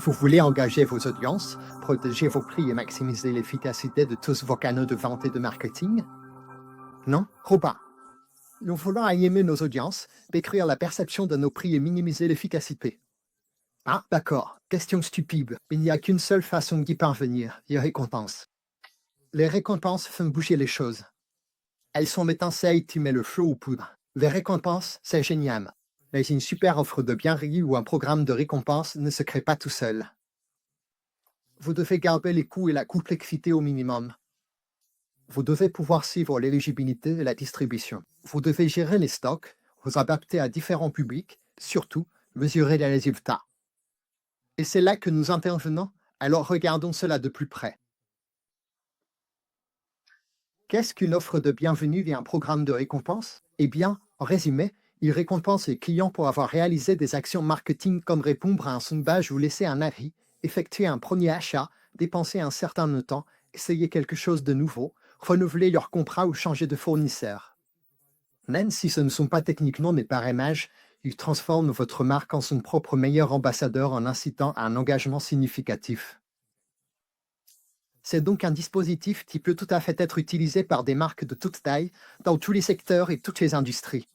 Vous voulez engager vos audiences, protéger vos prix et maximiser l'efficacité de tous vos canaux de vente et de marketing? Non? Robin. Nous voulons animer nos audiences, décrire la perception de nos prix et minimiser l'efficacité. Ah, d'accord. Question stupide. Il n'y a qu'une seule façon d'y parvenir, les récompenses. Les récompenses font bouger les choses. Elles sont l'étincelle qui met le feu aux poudres. Les récompenses, c'est génial. Mais une super offre de bienvenue ou un programme de récompense ne se crée pas tout seul. Vous devez garder les coûts et la complexité au minimum. Vous devez pouvoir suivre l'éligibilité et la distribution. Vous devez gérer les stocks, vous adapter à différents publics, surtout mesurer les résultats. Et c'est là que nous intervenons, alors regardons cela de plus près. Qu'est-ce qu'une offre de bienvenue et un programme de récompense? Eh bien, en résumé, il récompense les clients pour avoir réalisé des actions marketing comme répondre à un sondage ou laisser un avis, effectuer un premier achat, dépenser un certain montant, essayer quelque chose de nouveau, renouveler leur contrat ou changer de fournisseur. Même si ce ne sont pas techniquement des parémages, ils transforment votre marque en son propre meilleur ambassadeur en incitant à un engagement significatif. C'est donc un dispositif qui peut tout à fait être utilisé par des marques de toute taille, dans tous les secteurs et toutes les industries.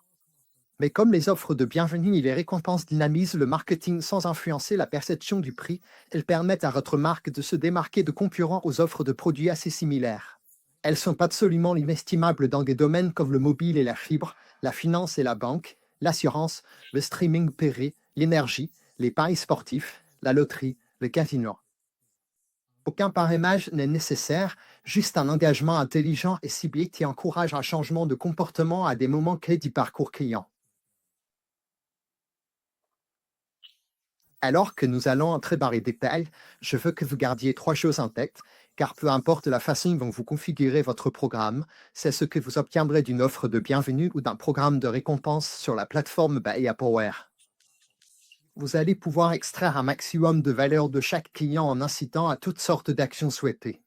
Mais comme les offres de bienvenue et les récompenses dynamisent le marketing sans influencer la perception du prix, elles permettent à votre marque de se démarquer de concurrents aux offres de produits assez similaires. Elles sont absolument inestimables dans des domaines comme le mobile et la fibre, la finance et la banque, l'assurance, le streaming payé, l'énergie, les paris sportifs, la loterie, le casino. Aucun paramètre n'est nécessaire, juste un engagement intelligent et ciblé qui encourage un changement de comportement à des moments clés du parcours client. Alors que nous allons entrer dans les détails, je veux que vous gardiez trois choses en tête, car peu importe la façon dont vous configurez votre programme, c'est ce que vous obtiendrez d'une offre de bienvenue ou d'un programme de récompense sur la plateforme Bahia Power. Vous allez pouvoir extraire un maximum de valeur de chaque client en incitant à toutes sortes d'actions souhaitées.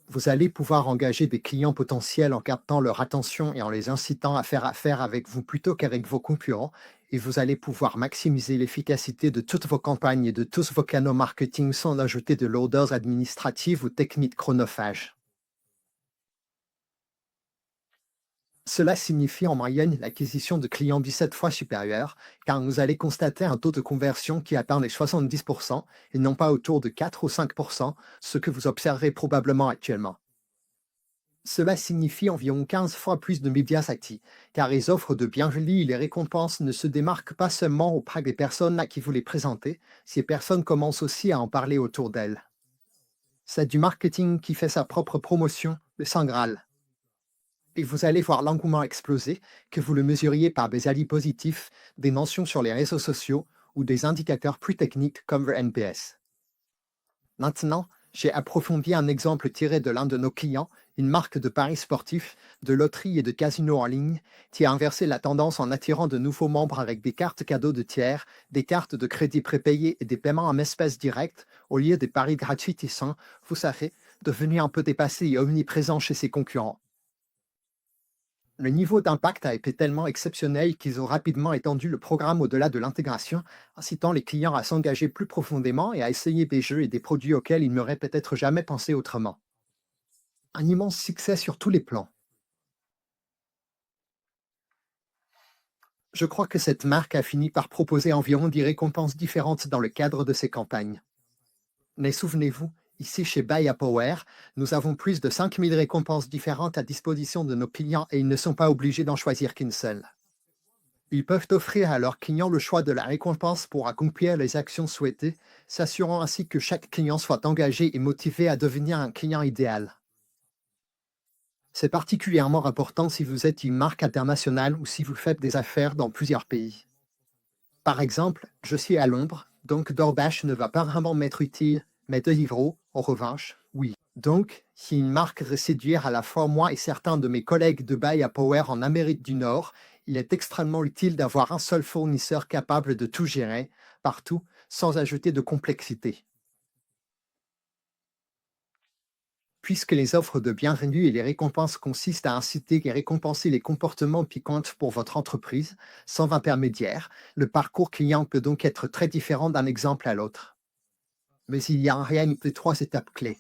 Vous allez pouvoir engager des clients potentiels en captant leur attention et en les incitant à faire affaire avec vous plutôt qu'avec vos concurrents, et vous allez pouvoir maximiser l'efficacité de toutes vos campagnes et de tous vos canaux marketing sans ajouter de lourdeurs administratives ou techniques chronophages. Cela signifie en moyenne l'acquisition de clients 17 fois supérieur, car vous allez constater un taux de conversion qui atteint les 70% et non pas autour de 4 ou 5%, ce que vous observerez probablement actuellement. Cela signifie environ 15 fois plus de médias actifs, car les offres de bienvenue et les récompenses ne se démarquent pas seulement auprès des personnes à qui vous les présentez, ces personnes commencent aussi à en parler autour d'elles. C'est du marketing qui fait sa propre promotion, le Saint Graal. Et vous allez voir l'engouement exploser, que vous le mesuriez par des avis positifs, des mentions sur les réseaux sociaux ou des indicateurs plus techniques comme le NPS. Maintenant, j'ai approfondi un exemple tiré de l'un de nos clients, une marque de paris sportifs, de loterie et de casino en ligne, qui a inversé la tendance en attirant de nouveaux membres avec des cartes cadeaux de tiers, des cartes de crédit prépayées et des paiements en espèces directes, au lieu des paris gratuits qui sont, vous savez, devenus un peu dépassés et omniprésents chez ses concurrents. Le niveau d'impact a été tellement exceptionnel qu'ils ont rapidement étendu le programme au-delà de l'intégration, incitant les clients à s'engager plus profondément et à essayer des jeux et des produits auxquels ils n'auraient peut-être jamais pensé autrement. Un immense succès sur tous les plans. Je crois que cette marque a fini par proposer environ 10 récompenses différentes dans le cadre de ses campagnes. Mais souvenez-vous, ici chez Buy a Power, nous avons plus de 5000 récompenses différentes à disposition de nos clients et ils ne sont pas obligés d'en choisir qu'une seule. Ils peuvent offrir à leurs clients le choix de la récompense pour accomplir les actions souhaitées, s'assurant ainsi que chaque client soit engagé et motivé à devenir un client idéal. C'est particulièrement important si vous êtes une marque internationale ou si vous faites des affaires dans plusieurs pays. Par exemple, je suis à Londres, donc DoorDash ne va pas vraiment m'être utile, mais Deliveroo, en revanche, oui. Donc, si une marque veut séduire à la fois moi et certains de mes collègues de Buy a Power en Amérique du Nord, il est extrêmement utile d'avoir un seul fournisseur capable de tout gérer, partout, sans ajouter de complexité. Puisque les offres de bienvenue et les récompenses consistent à inciter et récompenser les comportements qui comptent pour votre entreprise, sans intermédiaire, le parcours client peut donc être très différent d'un exemple à l'autre. Mais il y a en réalité trois étapes clés.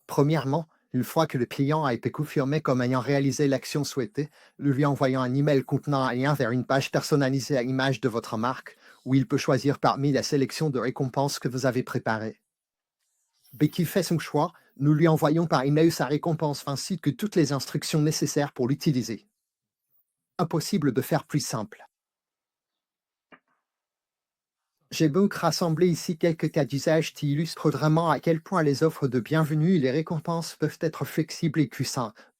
Premièrement, une fois que le client a été confirmé comme ayant réalisé l'action souhaitée, nous lui envoyons un email contenant un lien vers une page personnalisée à l'image de votre marque, où il peut choisir parmi la sélection de récompenses que vous avez préparées. Dès qu'il fait son choix, nous lui envoyons par email sa récompense ainsi que toutes les instructions nécessaires pour l'utiliser. Impossible de faire plus simple. J'ai donc rassemblé ici quelques cas d'usage qui illustrent vraiment à quel point les offres de bienvenue et les récompenses peuvent être flexibles et puissantes.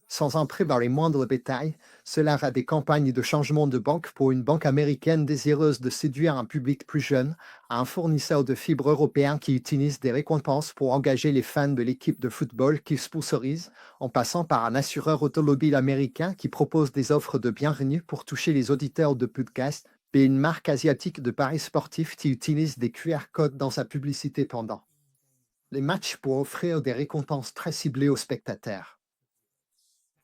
Sans entrer dans les moindres détails, cela va des campagnes de changement de banque pour une banque américaine désireuse de séduire un public plus jeune, à un fournisseur de fibres européen qui utilise des récompenses pour engager les fans de l'équipe de football qu'il sponsorise, en passant par un assureur automobile américain qui propose des offres de bienvenue pour toucher les auditeurs de podcasts, et une marque asiatique de paris sportifs qui utilise des QR codes dans sa publicité pendant les matchs pour offrir des récompenses très ciblées aux spectateurs.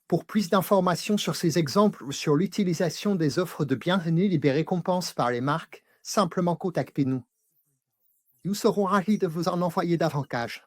Pour plus d'informations sur ces exemples ou sur l'utilisation des offres de bienvenue et des récompenses par les marques, simplement contactez-nous. Nous serons ravis de vous en envoyer davantage.